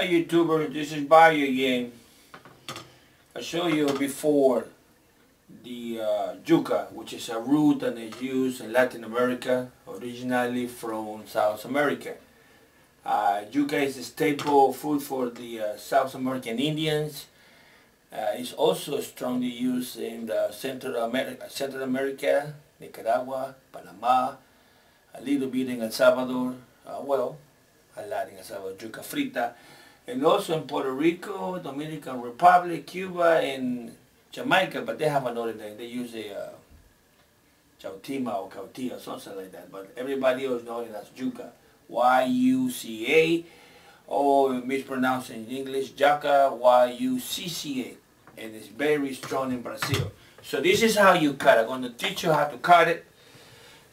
Hi YouTuber, this is Bayu again. I showed you before the yuca, which is a root that is used in Latin America, originally from South America. Yuca is a staple food for the South American Indians. It's also strongly used in the Central America, Nicaragua, Panama, a little bit in El Salvador, a lot in El Salvador, yuca frita, and also in Puerto Rico, Dominican Republic, Cuba, and Jamaica, but they have another name. They use a chautima or cautilla, something like that, but everybody else knows it as yuca, Y-U-C-A, or mispronounced in English, yucca, Y-U-C-C-A, and it's very strong in Brazil. So this is how you cut it. I'm going to teach you how to cut it.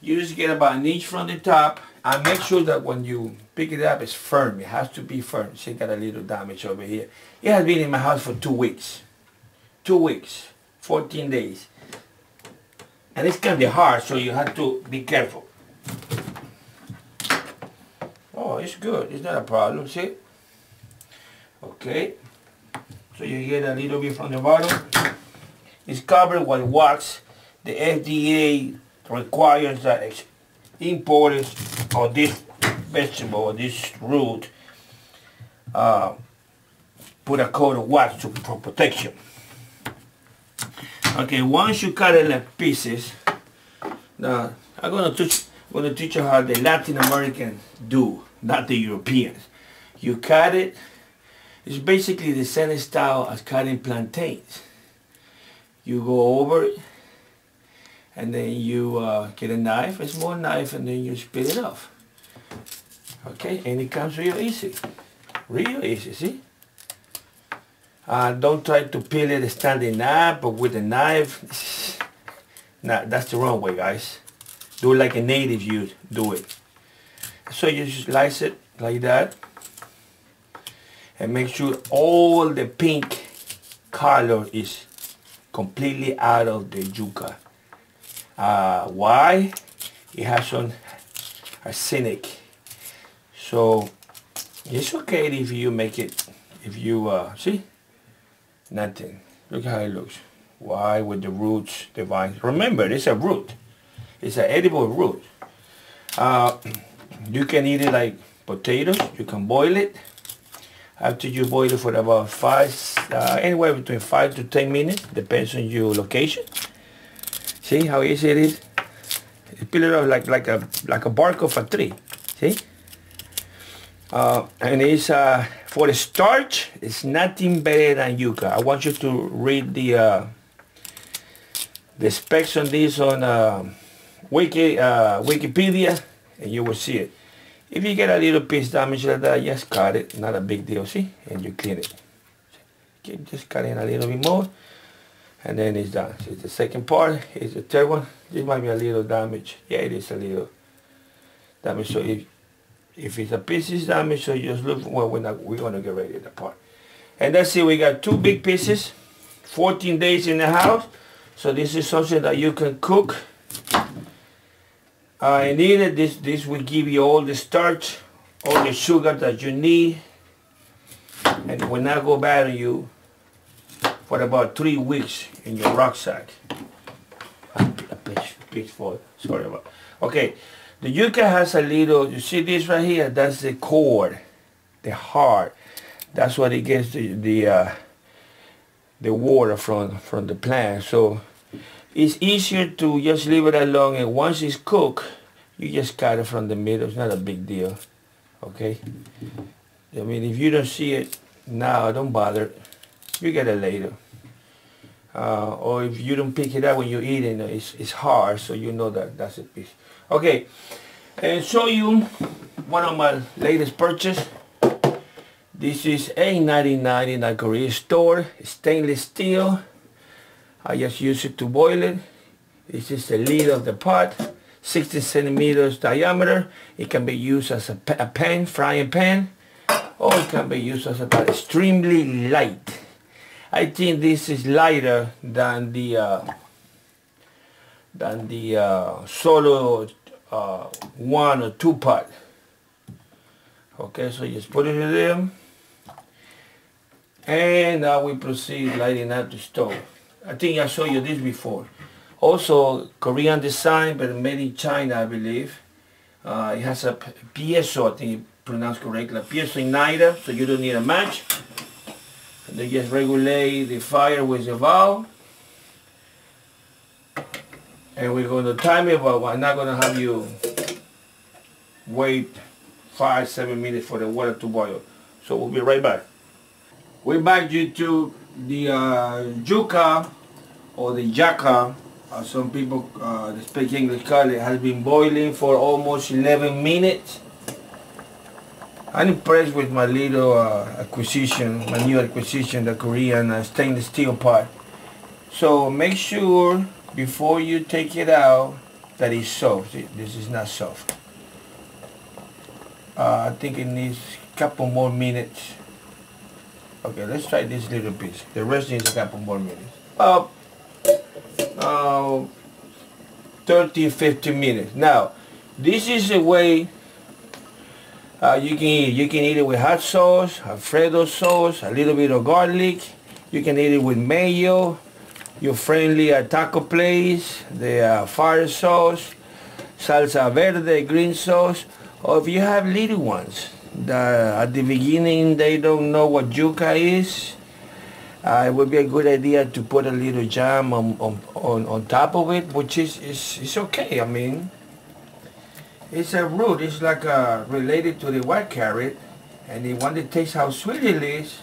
You just get about an inch from the top, and make sure that when you pick it up, it's firm. It has to be firm. See, got a little damage over here. It has been in my house for 2 weeks. 2 weeks, 14 days. And it's kind of hard, so you have to be careful. Oh, it's good. It's not a problem, see? Okay. So you get a little bit from the bottom. It's covered with wax. The FDA requires that importers of this vegetable or this root put a coat of wax for protection. Okay, once you cut it like pieces, now I'm going to teach you how the Latin Americans do, not the Europeans. You cut it. It's basically the same style as cutting plantains. You go over it, and then you get a knife, a small knife, and then you split it off. Okay, and it comes real easy. Real easy, see? Don't try to peel it standing up or with a knife. Nah, that's the wrong way, guys. Do it like a native you do it. So you just slice it like that. And make sure all the pink color is completely out of the yuca. Why? It has some arsenic. So it's okay if you make it, if you, see? Nothing. Look how it looks. Why with the roots, the vines. Remember, it's a root. It's an edible root. You can eat it like potatoes. You can boil it. After you boil it for about anywhere between 5 to 10 minutes, depends on your location. See how easy it is? You peel it off like a bark of a tree. See? And it's for the starch. It's nothing better than yuca. I want you to read the specs on this on Wikipedia, and you will see it. If you get a little piece damaged like that, just cut it. Not a big deal, see? And you clean it. Okay, just cut in a little bit more, and then it's done. So it's the second part. Here's the third one. This might be a little damage. Yeah, it is a little damage. So if it's a piece is damaged, so just look. Well, we're gonna get ready to the part. And that's it. We got 2 big pieces. 14 days in the house. So this is something that you can cook. I needed this will give you all the starch, all the sugar that you need, and it will not go bad on you for about 3 weeks in your rucksack. A pitch for it. Sorry about. Okay, the yuca has a little. You see this right here? That's the core, the heart. That's what it gets the water from the plant. So it's easier to just leave it alone, and once it's cooked, you just cut it from the middle. It's not a big deal, okay? I mean, if you don't see it now, don't bother. You get it later. Or if you don't pick it up when you're eating, it's hard, so you know that that's a piece. Okay, and show you one of my latest purchase. This is $8.99 in a Korean store. It's stainless steel. I just use it to boil it. This is the lid of the pot, 60 centimeters diameter. It can be used as a pan, frying pan, or it can be used as a pot. Extremely light. I think this is lighter than the solo 1 or 2 pot. Okay, so just put it in there. And now we proceed lighting up the stove. I think I showed you this before. Also, Korean design, but made in China, I believe. It has a piezo, I think it's pronounced correctly, piezo igniter, so you don't need a match. And they just regulate the fire with the valve. And we're going to time it, but we're not going to have you wait 5-7 minutes for the water to boil. So we'll be right back. We're back due to the yuca or the yucca, some people that speak English call it, has been boiling for almost 11 minutes. I'm impressed with my little acquisition, my new acquisition, the Korean stainless steel pot. So make sure before you take it out that it's soft. This is not soft. I think it needs a couple more minutes. Okay, let's try this little piece. The rest needs a couple more minutes. About 30-50 minutes. Now, this is a way you can eat. You can eat it with hot sauce, Alfredo sauce, a little bit of garlic. You can eat it with mayo, your friendly taco place, the fire sauce, salsa verde, green sauce. Or if you have little ones that at the beginning they don't know what yuca is, it would be a good idea to put a little jam on top of it, which is okay. I mean, it's a root. It's like related to the white carrot, and they want to taste how sweet it is,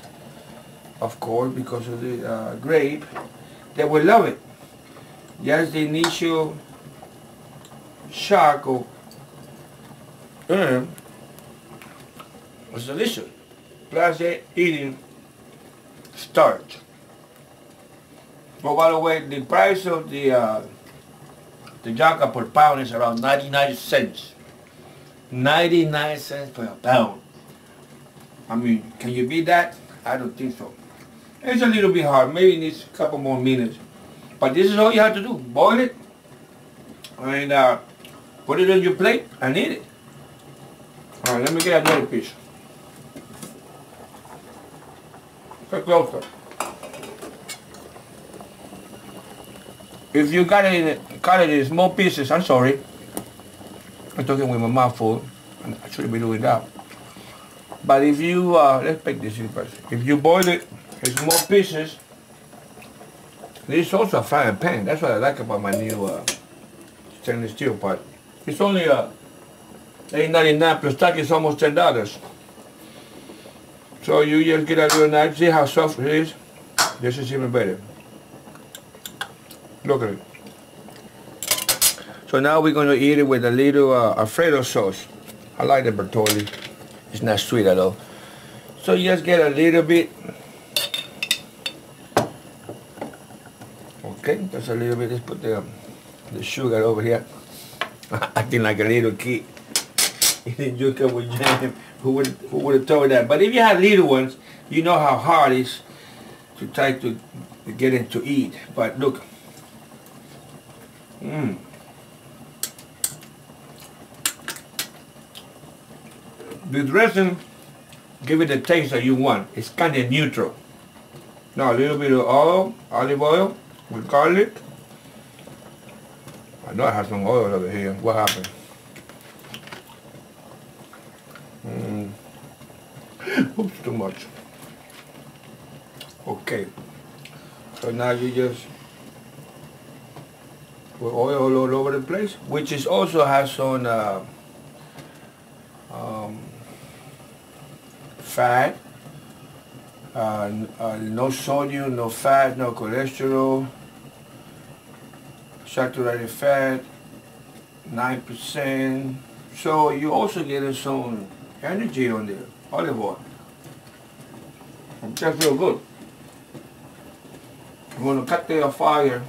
of course, because of the grape. They will love it. Just the initial shock of it's delicious. Plus they're eating starch. But by the way, the price of the yucca per pound is around 99 cents. 99 cents per pound. I mean, can you beat that? I don't think so. It's a little bit hard. Maybe it needs a couple more minutes. But this is all you have to do. Boil it and put it on your plate and eat it. Alright, let me get another piece. Get closer. If you cut it in small pieces, I'm sorry. I'm talking with my mouth full. I shouldn't be doing that. But if you, let's pick this in first. If you boil it in small pieces, this is also a frying pan. That's what I like about my new stainless steel pot. It's only $8.99 plus tax is almost $10. So you just get a little knife, see how soft it is? This is even better. Look at it. So now we're going to eat it with a little Alfredo sauce. I like the Bertolli. It's not sweet at all. So you just get a little bit. Okay, just a little bit. Let's put the sugar over here. Acting like a little kid. Eating yuca with jam. Who would have told that? But if you have little ones, you know how hard it is to try to get them to eat. But look. The dressing, give it the taste that you want. It's kind of neutral. Now a little bit of olive oil with garlic. I know I have some oil over here. What happened? Oops, too much. Okay. So now you just put oil all over the place, which is also has some fat, no sodium, no fat, no cholesterol, saturated fat, 9%. So you also get some energy on the olive oil. That feels good. I'm going to cut the fire.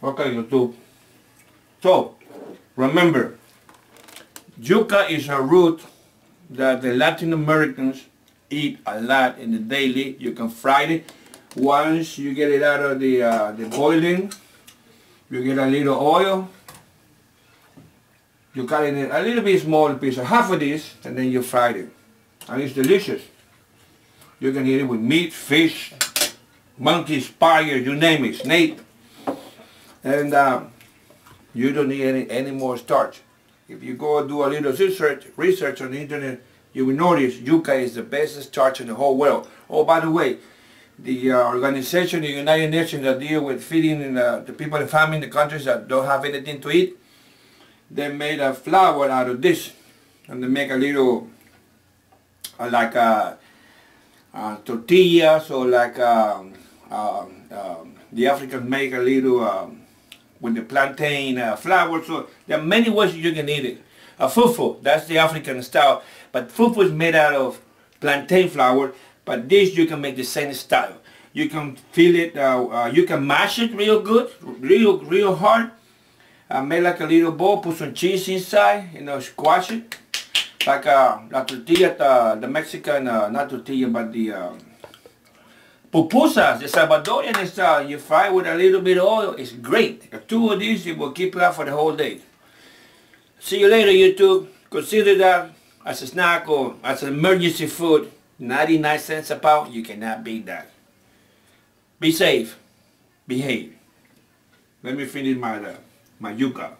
Okay, YouTube. So, remember, yuca is a root that the Latin Americans eat a lot in the daily. You can fry it. Once you get it out of the boiling, you get a little oil. You cut it in a little bit small piece, half of this, and then you fry it. And it's delicious. You can eat it with meat, fish, monkey, spider, you name it, snake. And you don't need any more starch. If you go do a little research on the internet, you will notice yuca is the best starch in the whole world. Oh, by the way, the organization, the United Nations that deal with feeding the people and famine in the countries that don't have anything to eat, they made a flour out of this. And they make a little, like tortillas, or like the Africans make a little with the plantain flour. So there are many ways you can eat it. Fufu, that's the African style, but fufu is made out of plantain flour, but this you can make the same style. You can feel it, you can mash it real good, real hard, make like a little bowl, put some cheese inside, squash it, like la tortilla, the Mexican, not tortilla, but the pupusas, the Salvadorian style. You fry with a little bit of oil, it's great. 2 of these, it will keep you up for the whole day. See you later, YouTube. Consider that as a snack or as an emergency food. 99 cents a pound, you cannot beat that. Be safe. Behave. Let me finish my yuca.